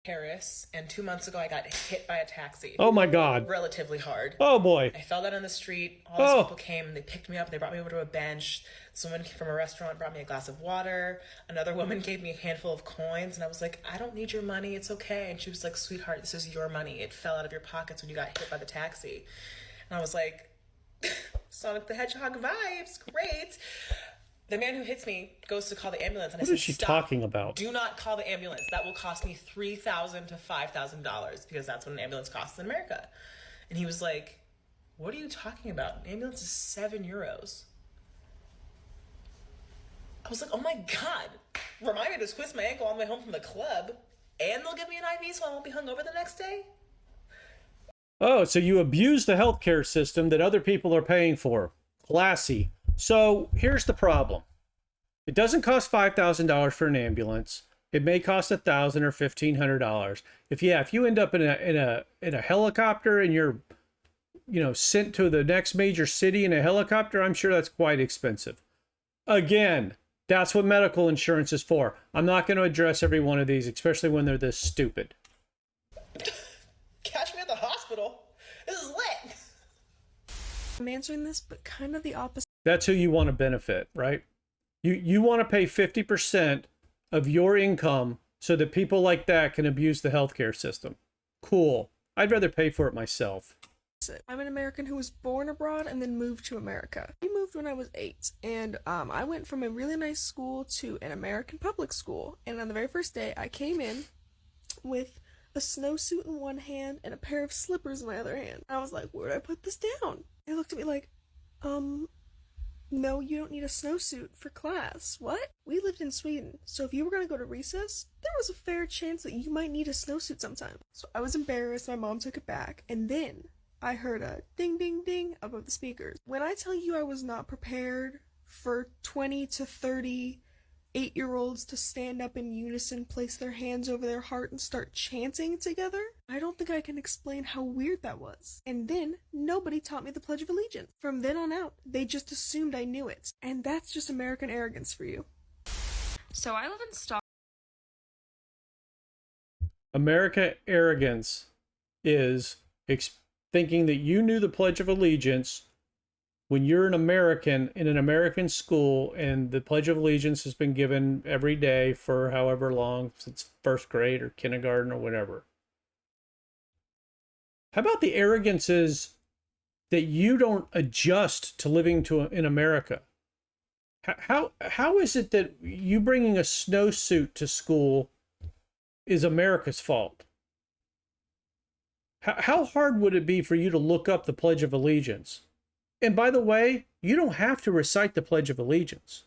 Paris, and 2 months ago I got hit by a taxi. Oh my God. Relatively hard. Oh boy. I fell down on the street. All these people came and they picked me up. They brought me over to a bench. Someone from a restaurant brought me a glass of water. Another woman gave me a handful of coins, and I was like, I don't need your money. It's okay. And she was like, sweetheart, this is your money. It fell out of your pockets when you got hit by the taxi. And I was like, Sonic the Hedgehog vibes. Great. The man who hits me goes to call the ambulance, and I said, What is she talking about? Do not call the ambulance. That will cost me $3,000 to $5,000 because that's what an ambulance costs in America. And he was like, what are you talking about? An ambulance is €7. I was like, oh my God. Remind me to twist my ankle on my way home from the club, and they'll give me an IV so I won't be hungover the next day? Oh, so you abuse the healthcare system that other people are paying for. Classy. So here's the problem. It doesn't cost $5,000 for an ambulance. It may cost $1,000 or $1,500. If you end up in a helicopter and you're, sent to the next major city in a helicopter, I'm sure that's quite expensive. Again, that's what medical insurance is for. I'm not going to address every one of these, especially when they're this stupid. Catch me at the hospital. This is lit. I'm answering this, but kind of the opposite. That's who you want to benefit, right? You want to pay 50% of your income so that people like that can abuse the healthcare system. Cool. I'd rather pay for it myself. I'm an American who was born abroad and then moved to America. I moved when I was 8, and I went from a really nice school to an American public school. And on the very first day, I came in with a snowsuit in one hand and a pair of slippers in my other hand. I was like, where do I put this down? They looked at me like, no, you don't need a snowsuit for class. What? We lived in Sweden, so if you were going to go to recess, there was a fair chance that you might need a snowsuit sometime. So I was embarrassed, my mom took it back, and then I heard a ding ding ding above the speakers. When I tell you I was not prepared for 20 to 30 8-year-olds to stand up in unison, place their hands over their heart, and start chanting together, I don't think I can explain how weird that was. And then, nobody taught me the Pledge of Allegiance. From then on out, they just assumed I knew it. And that's just American arrogance for you. So I live in Stockholm. America arrogance is thinking that you knew the Pledge of Allegiance when you're an American in an American school and the Pledge of Allegiance has been given every day for however long, since first grade or kindergarten or whatever. How about the arrogance is that you don't adjust to living in America? How is it that you bringing a snowsuit to school is America's fault? How hard would it be for you to look up the Pledge of Allegiance? And by the way, you don't have to recite the Pledge of Allegiance.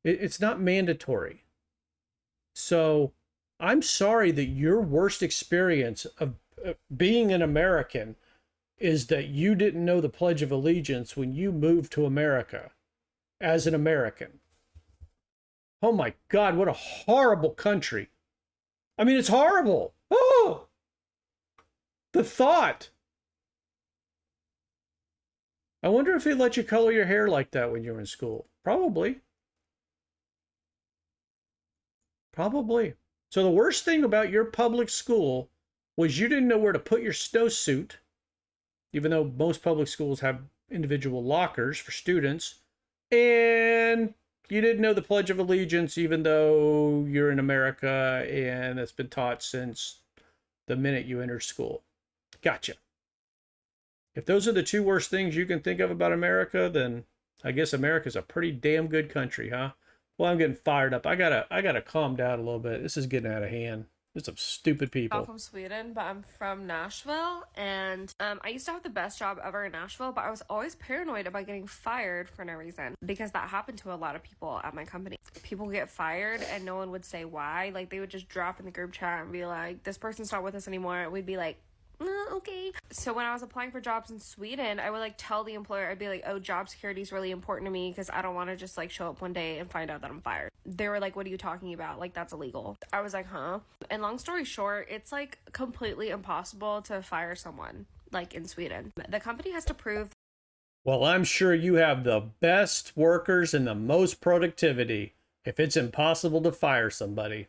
It's not mandatory. So I'm sorry that your worst experience of being an American is that you didn't know the Pledge of Allegiance when you moved to America as an American. Oh my God, what a horrible country. I mean, it's horrible. Oh, the thought. I wonder if they let you color your hair like that when you were in school. Probably. Probably. So the worst thing about your public school was you didn't know where to put your snowsuit, even though most public schools have individual lockers for students, and you didn't know the Pledge of Allegiance, even though you're in America and it's been taught since the minute you entered school. Gotcha. If those are the two worst things you can think of about America, then I guess America's a pretty damn good country, huh? Well, I'm getting fired up. I gotta calm down a little bit. This is getting out of hand. There's some stupid people. I'm from Sweden, but I'm from Nashville, and I used to have the best job ever in Nashville, but I was always paranoid about getting fired for no reason, because that happened to a lot of people at my company. People get fired and no one would say why. Like, they would just drop in the group chat and be like, this person's not with us anymore, and we'd be like, okay. So when I was applying for jobs in Sweden, I would like tell the employer, I'd be like, oh, job security is really important to me because I don't want to just like show up one day and find out that I'm fired. They were like, what are you talking about? Like, that's illegal. I was like, huh? And long story short, it's like completely impossible to fire someone like in Sweden. The company has to prove. Well, I'm sure you have the best workers and the most productivity if it's impossible to fire somebody.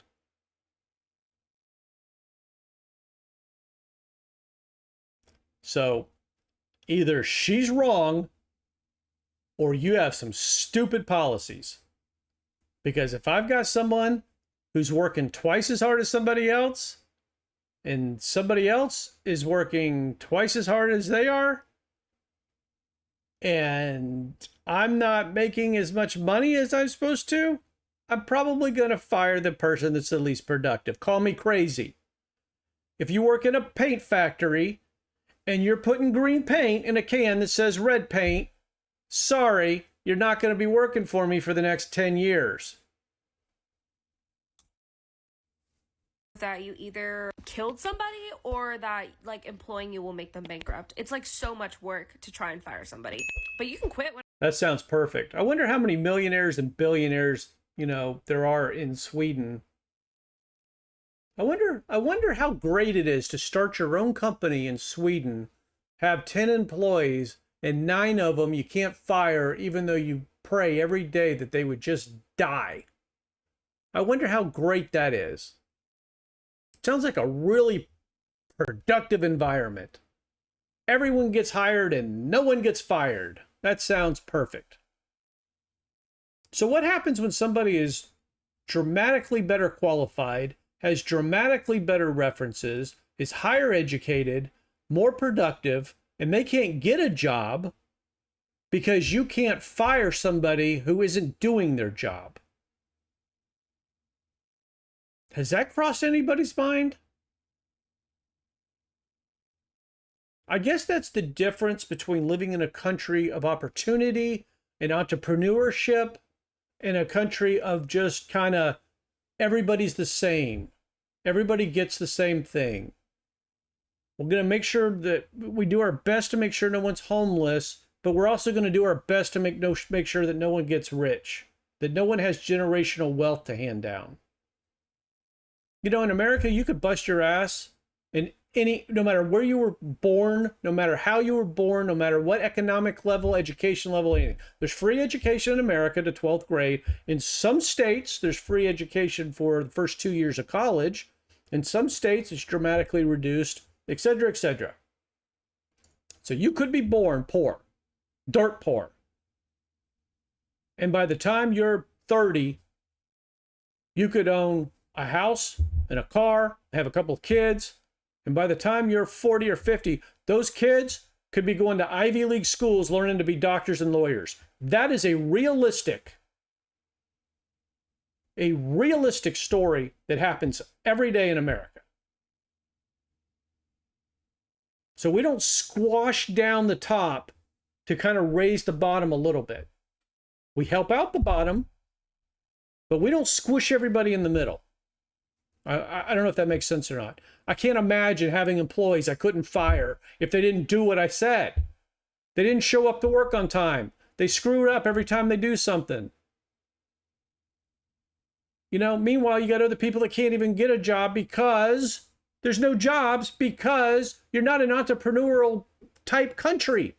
So either she's wrong or you have some stupid policies. Because if I've got someone who's working twice as hard as somebody else and somebody else is working twice as hard as they are and I'm not making as much money as I'm supposed to, I'm probably going to fire the person that's the least productive. Call me crazy. If you work in a paint factory and you're putting green paint in a can that says red paint, sorry, you're not going to be working for me for the next 10 years. That you either killed somebody or that like employing you will make them bankrupt. It's like so much work to try and fire somebody, but you can quit when. That sounds perfect. I wonder how many millionaires and billionaires, there are in Sweden. I wonder how great it is to start your own company in Sweden, have 10 employees, and 9 of them you can't fire even though you pray every day that they would just die. I wonder how great that is. Sounds like a really productive environment. Everyone gets hired and no one gets fired. That sounds perfect. So what happens when somebody is dramatically better qualified, has dramatically better references, is higher educated, more productive, and they can't get a job because you can't fire somebody who isn't doing their job? Has that crossed anybody's mind? I guess that's the difference between living in a country of opportunity and entrepreneurship and a country of just kind of everybody's the same. Everybody gets the same thing. We're going to make sure that we do our best to make sure no one's homeless, but we're also going to do our best to make sure that no one gets rich, that no one has generational wealth to hand down. You know, in America, you could bust your ass in no matter where you were born, no matter how you were born, no matter what economic level, education level, anything. There's free education in America to 12th grade. In some states, there's free education for the first 2 years of college. In some states, it's dramatically reduced, etc., etc. So you could be born poor, dirt poor. And by the time you're 30, you could own a house and a car, have a couple of kids. And by the time you're 40 or 50, those kids could be going to Ivy League schools learning to be doctors and lawyers. That is a realistic story that happens every day in America. So we don't squash down the top to kind of raise the bottom a little bit. We help out the bottom, but we don't squish everybody in the middle. I don't know if that makes sense or not. I can't imagine having employees I couldn't fire if they didn't do what I said. They didn't show up to work on time. They screwed up every time they do something. You know, meanwhile, you got other people that can't even get a job because there's no jobs because you're not an entrepreneurial type country.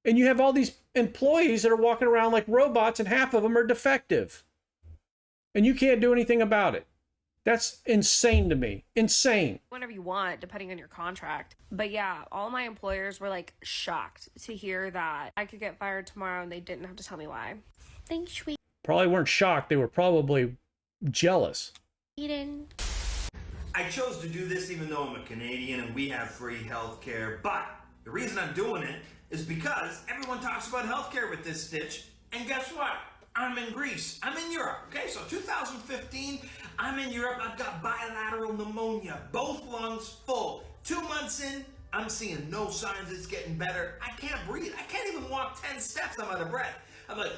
And you have all these employees that are walking around like robots and half of them are defective. And you can't do anything about it. That's insane to me. Insane. Whenever you want, depending on your contract. But yeah, all my employers were like shocked to hear that I could get fired tomorrow and they didn't have to tell me why. Thanks, sweet. Probably weren't shocked. They were probably jealous. Eden. I chose to do this even though I'm a Canadian and we have free healthcare. But the reason I'm doing it is because everyone talks about healthcare with this stitch. And guess what? I'm in Greece. I'm in Europe. Okay, so 2015, I'm in Europe. I've got bilateral pneumonia, both lungs full. 2 months in, I'm seeing no signs it's getting better. I can't breathe. I can't even walk 10 steps. I'm out of breath. I'm like,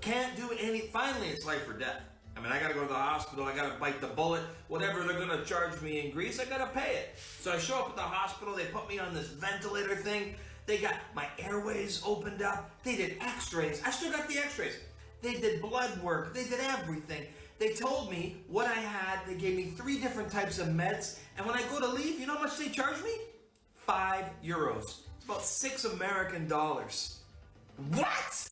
can't do any. Finally, it's life or death. I mean, I gotta go to the hospital. I gotta bite the bullet. Whatever they're gonna charge me in Greece, I gotta pay it. So I show up at the hospital. They put me on this ventilator thing. They got my airways opened up. They did x-rays. I still got the x-rays. They did blood work. They did everything. They told me what I had. They gave me 3 different types of meds. And when I go to leave, you know how much they charge me? €5. It's about $6 American. What?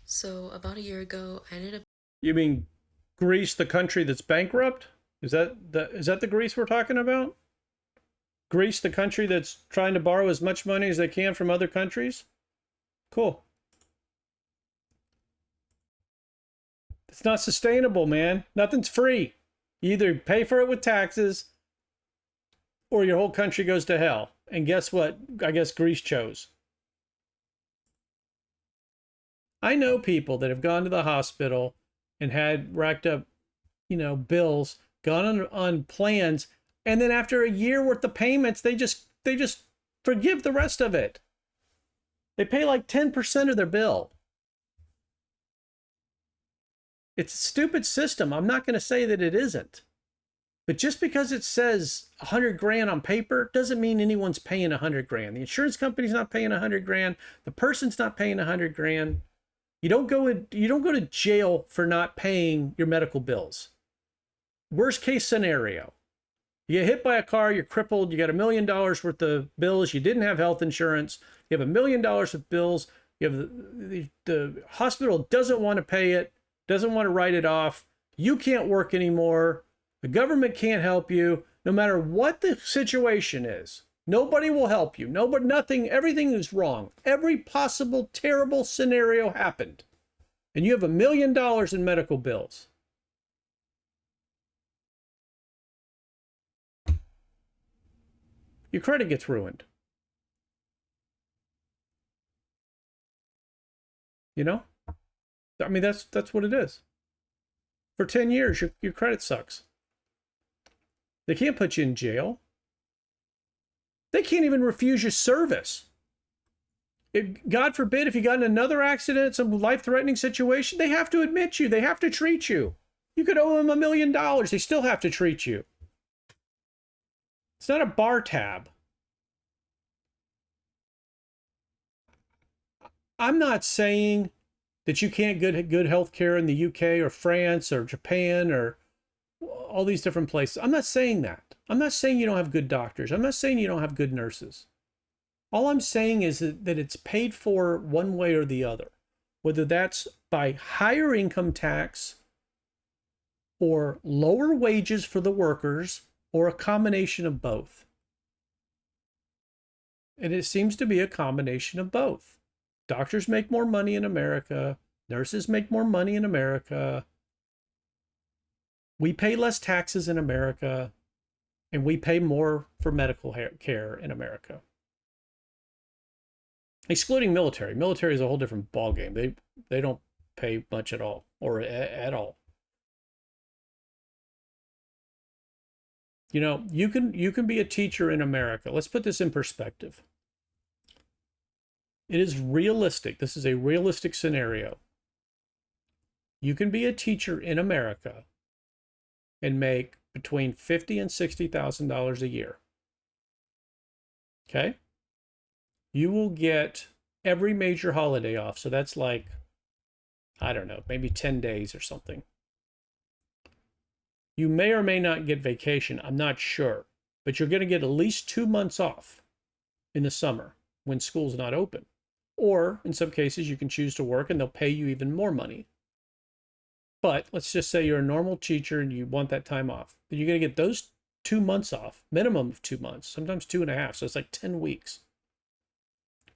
So about a year ago, I ended up... You mean Greece, the country that's bankrupt? Is that the Greece we're talking about? Greece, the country that's trying to borrow as much money as they can from other countries? Cool. It's not sustainable, man. Nothing's free. You either pay for it with taxes or your whole country goes to hell. And guess what? I guess Greece chose. I know people that have gone to the hospital and had racked up, bills, gone on plans, and then after a year worth of payments, they just forgive the rest of it. They pay like 10% of their bill. It's a stupid system. I'm not going to say that it isn't. But just because it says $100,000 on paper doesn't mean anyone's paying $100,000. The insurance company's not paying $100,000. The person's not paying $100,000. You don't go to jail for not paying your medical bills. Worst case scenario. You get hit by a car, you're crippled, you got $1 million worth of bills, you didn't have health insurance, you have $1 million of bills, you have the hospital doesn't want to pay it, doesn't want to write it off, you can't work anymore, the government can't help you, no matter what the situation is. Nobody will help you. Nothing, everything is wrong. Every possible terrible scenario happened. and you have $1 million in medical bills, your credit gets ruined. You know? I mean, that's what it is. For 10 years, your credit sucks. They can't put you in jail. They can't even refuse you service. God forbid, if you got in another accident, some life-threatening situation, they have to admit you. They have to treat you. You could owe them $1 million. They still have to treat you. It's not a bar tab. I'm not saying that you can't get good health care in the UK or France or Japan or all these different places. I'm not saying that. I'm not saying you don't have good doctors. I'm not saying you don't have good nurses. All I'm saying is that it's paid for one way or the other, whether that's by higher income tax or lower wages for the workers or a combination of both. And it seems to be a combination of both. Doctors make more money in America. Nurses make more money in America. We pay less taxes in America, and we pay more for medical care in America. Excluding military. Military is a whole different ballgame. They don't pay much at all, or at all. You know, you can be a teacher in America. Let's put this in perspective. It is realistic. This is a realistic scenario. You can be a teacher in America and make between $50,000 and $60,000 a year. Okay? You will get every major holiday off. So that's like, I don't know, maybe 10 days or something. You may or may not get vacation. I'm not sure. But you're going to get at least 2 months off in the summer when school's not open. Or in some cases, you can choose to work and they'll pay you even more money. But let's just say you're a normal teacher and you want that time off. Then you're going to get those 2 months off, minimum of 2 months, sometimes 2.5. So it's like 10 weeks.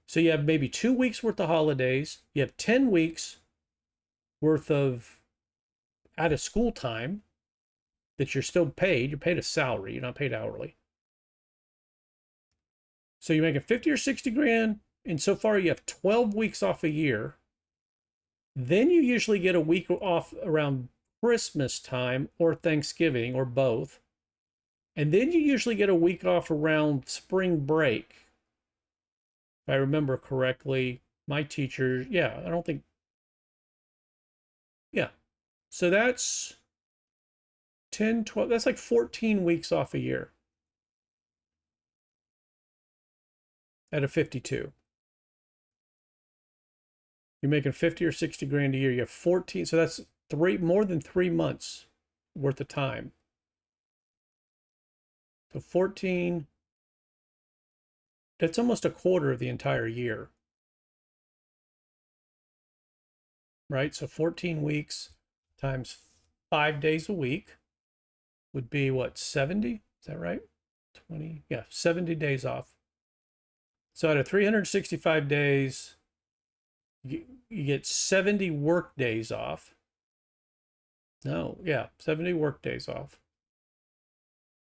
So you have maybe 2 weeks worth of holidays. You have 10 weeks worth of out of school time that you're still paid. You're paid a salary. You're not paid hourly. So you're making 50 or 60 grand. And so far you have 12 weeks off a year. Then you usually get a week off around Christmas time or Thanksgiving or both. And then you usually get a week off around spring break. If I remember correctly, my teachers, yeah, I don't think, yeah. So that's 10, 12, that's like 14 weeks off a year out of 52. You're making 50 or 60 grand a year. You have 14. So that's more than 3 months worth of time. So 14, that's almost a quarter of the entire year. Right? So 14 weeks times 5 days a week would be what, 70? Is that right? 20, yeah, 70 days off. So out of 365 days, you get 70 work days off. No, yeah, 70 work days off,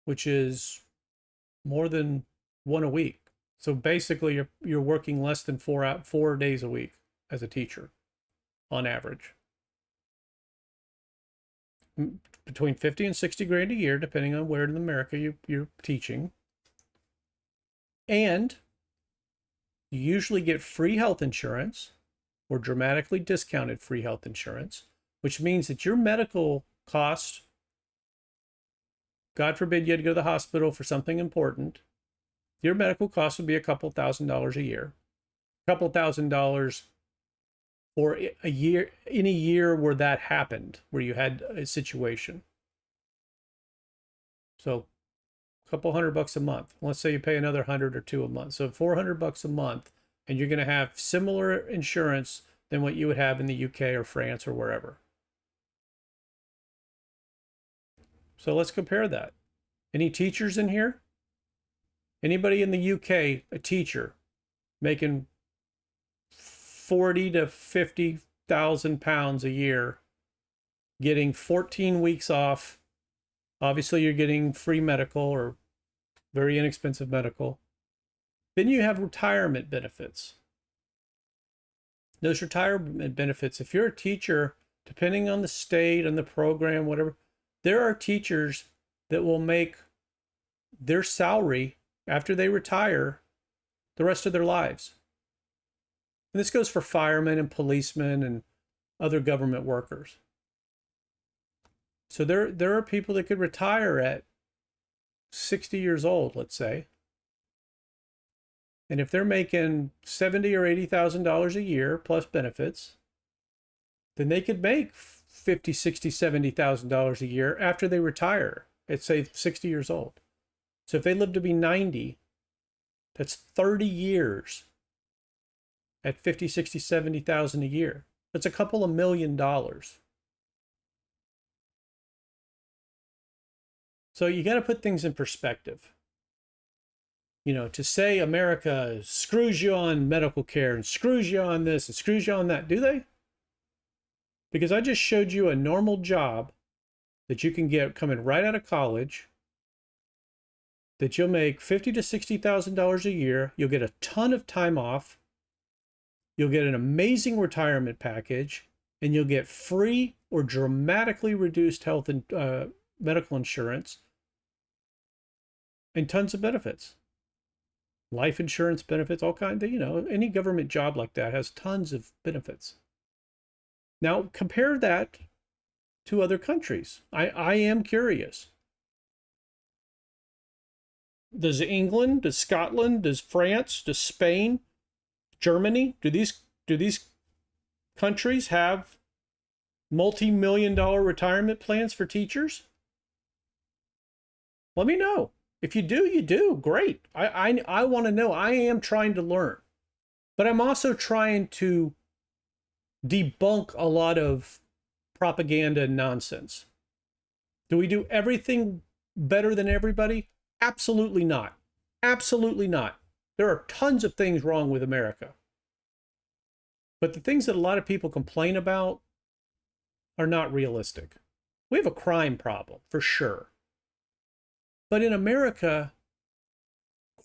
which is more than one a week. So basically, you're working less than 4 days a week as a teacher, on average. Between 50 and 60 grand a year, depending on where in America you're teaching. And you usually get free health insurance or dramatically discounted free health insurance, which means that your medical costs, God forbid you had to go to the hospital for something important, your medical costs would be a couple $1,000s a year. A couple $1,000s for a year, in a year where that happened, where you had a situation. So a couple $100 a month. Let's say you pay another 100 or 2 a month. So $400 a month, and you're going to have similar insurance than what you would have in the UK or France or wherever. So let's compare that. Any teachers in here? Anybody in the UK, a teacher, making 40 to 50 100,000 pounds a year, getting 14 weeks off. Obviously, you're getting free medical or very inexpensive medical. Then you have retirement benefits. Those retirement benefits, if you're a teacher, depending on the state and the program, whatever, there are teachers that will make their salary after they retire the rest of their lives. And this goes for firemen and policemen and other government workers. So there are people that could retire at 60 years old, let's say. And if they're making $70,000 or $80,000 a year plus benefits, then they could make $50,000, $60,000, $70,000 a year after they retire at, say, 60 years old. So if they live to be 90, that's 30 years at 50, 60, 70,000 a year. That's a couple of $1 million. So you got to put things in perspective. You know, to say America screws you on medical care and screws you on this and screws you on that, do they? Because I just showed you a normal job that you can get coming right out of college, that you'll make $50,000 to $60,000 a year. You'll get a ton of time off. You'll get an amazing retirement package, and you'll get free or dramatically reduced health and medical insurance, and tons of benefits. Life insurance benefits, all kinds of, you know, any government job like that has tons of benefits. Now, compare that to other countries. I am curious. Does England, does Scotland, does France, does Spain, Germany, do these countries have multi-million-dollar retirement plans for teachers? Let me know. If you do, you do. Great. I want to know. I am trying to learn. But I'm also trying to debunk a lot of propaganda and nonsense. Do we do everything better than everybody? Absolutely not. Absolutely not. There are tons of things wrong with America. But the things that a lot of people complain about are not realistic. We have a crime problem, for sure. But in America,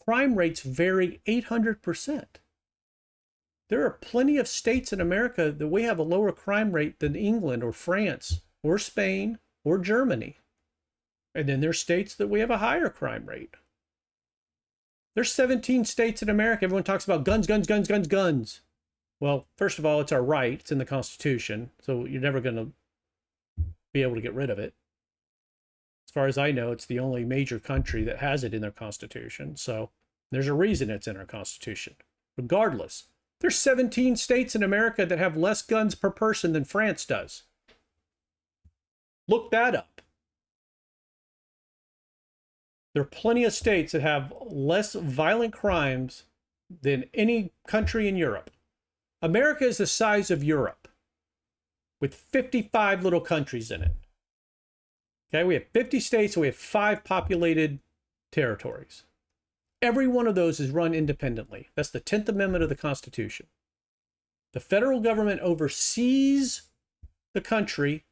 crime rates vary 800%. There are plenty of states in America that we have a lower crime rate than England or France or Spain or Germany. And then there's states that we have a higher crime rate. There's 17 states in America. Everyone talks about guns, guns, guns, guns, guns. Well, first of all, it's our right. It's in the Constitution. So you're never going to be able to get rid of it. As far as I know, it's the only major country that has it in their Constitution. So there's a reason it's in our Constitution. Regardless, there's 17 states in America that have less guns per person than France does. Look that up. There are plenty of states that have less violent crimes than any country in Europe. America is the size of Europe, with 55 little countries in it. Okay, we have 50 states, and we have 5 populated territories. Every one of those is run independently. That's the 10th Amendment of the Constitution. The federal government oversees the country,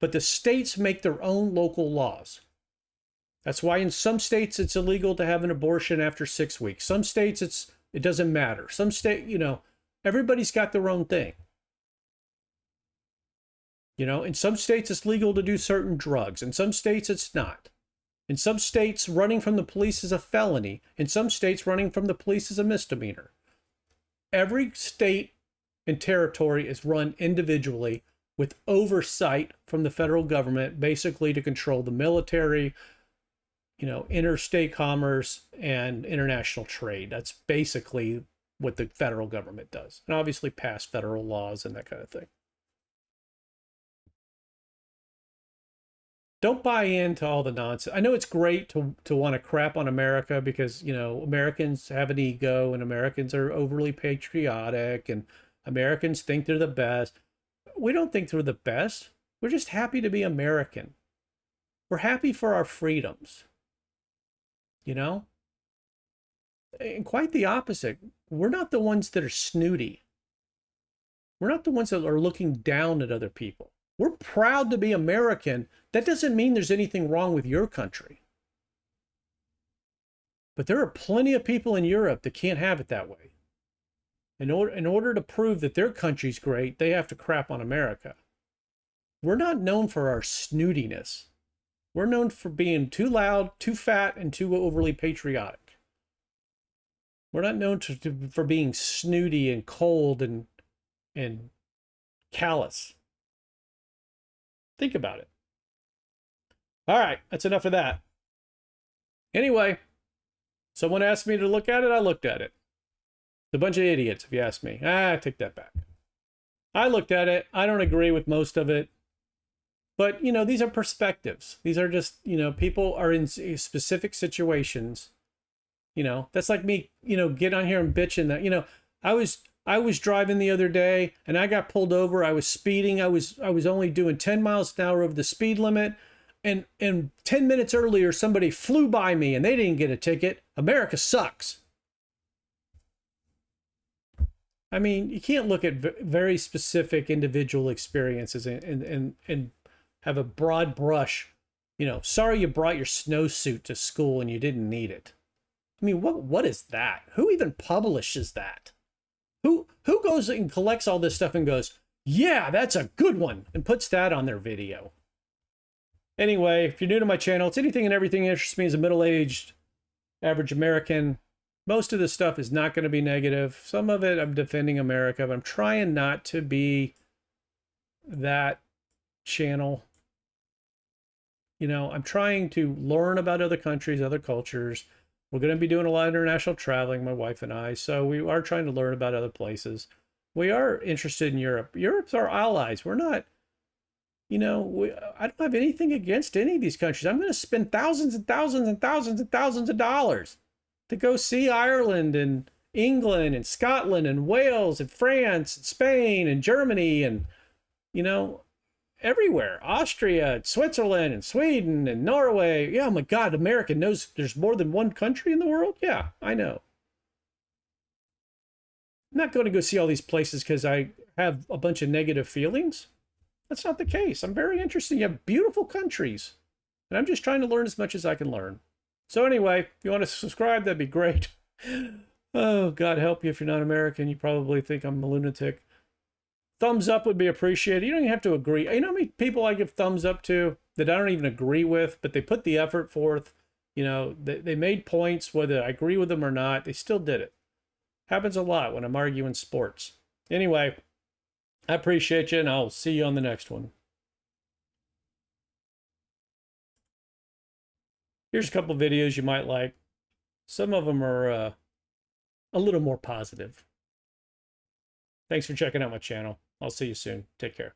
but the states make their own local laws. That's why in some states it's illegal to have an abortion after 6 weeks. Some states it doesn't matter. Some state, you know, everybody's got their own thing. You know, in some states it's legal to do certain drugs. In some states it's not. In some states, running from the police is a felony. In some states, running from the police is a misdemeanor. Every state and territory is run individually with oversight from the federal government, basically to control the military, you know, interstate commerce and international trade. That's basically what the federal government does. And obviously pass federal laws and that kind of thing. Don't buy into all the nonsense. I know it's great to want to crap on America because, you know, Americans have an ego and Americans are overly patriotic and Americans think they're the best. We don't think they're the best. We're just happy to be American. We're happy for our freedoms. You know? And quite the opposite. We're not the ones that are snooty. We're not the ones that are looking down at other people. We're proud to be American. That doesn't mean there's anything wrong with your country. But there are plenty of people in Europe that can't have it that way. In order to prove that their country's great, they have to crap on America. We're not known for our snootiness. We're known for being too loud, too fat, and too overly patriotic. We're not known for being snooty and cold and callous. Think about it. All right, that's enough of that. Anyway, someone asked me to look at it, I looked at it. It's a bunch of idiots, if you ask me. I take that back. I looked at it. I don't agree with most of it. But, you know, these are perspectives. These are just, you know, people are in specific situations. You know, that's like me, you know, get on here and bitching that, you know, I was driving the other day and I got pulled over. I was speeding. I was only doing 10 miles an hour over the speed limit. And 10 minutes earlier, somebody flew by me and they didn't get a ticket. America sucks. I mean, you can't look at very specific individual experiences and have a broad brush. You know, sorry you brought your snowsuit to school and you didn't need it. I mean, what is that? Who even publishes that? Who goes and collects all this stuff and goes, yeah, that's a good one, and puts that on their video? Anyway, if you're new to my channel, it's anything and everything that interests me as a middle-aged average American. Most of this stuff is not going to be negative. Some of it I'm defending America, but I'm trying not to be that channel. You know, I'm trying to learn about other countries, other cultures. We're going to be doing a lot of international traveling, my wife and I, so we are trying to learn about other places. We are interested in Europe. Europe's our allies. We're not, you know, I don't have anything against any of these countries. I'm going to spend thousands and thousands and thousands and thousands of dollars to go see Ireland and England and Scotland and Wales and France and Spain and Germany and, you know, everywhere. Austria, Switzerland, and Sweden, and Norway. Yeah, oh my God, America knows there's more than one country in the world? Yeah, I know. I'm not going to go see all these places because I have a bunch of negative feelings. That's not the case. I'm very interested. You have beautiful countries. And I'm just trying to learn as much as I can learn. So anyway, if you want to subscribe, that'd be great. Oh, God help you if you're not American. You probably think I'm a lunatic. Thumbs up would be appreciated. You don't even have to agree. You know how many people I give thumbs up to that I don't even agree with, but they put the effort forth. You know, they made points, whether I agree with them or not. They still did it. Happens a lot when I'm arguing sports. Anyway, I appreciate you, and I'll see you on the next one. Here's a couple videos you might like. Some of them are a little more positive. Thanks for checking out my channel. I'll see you soon. Take care.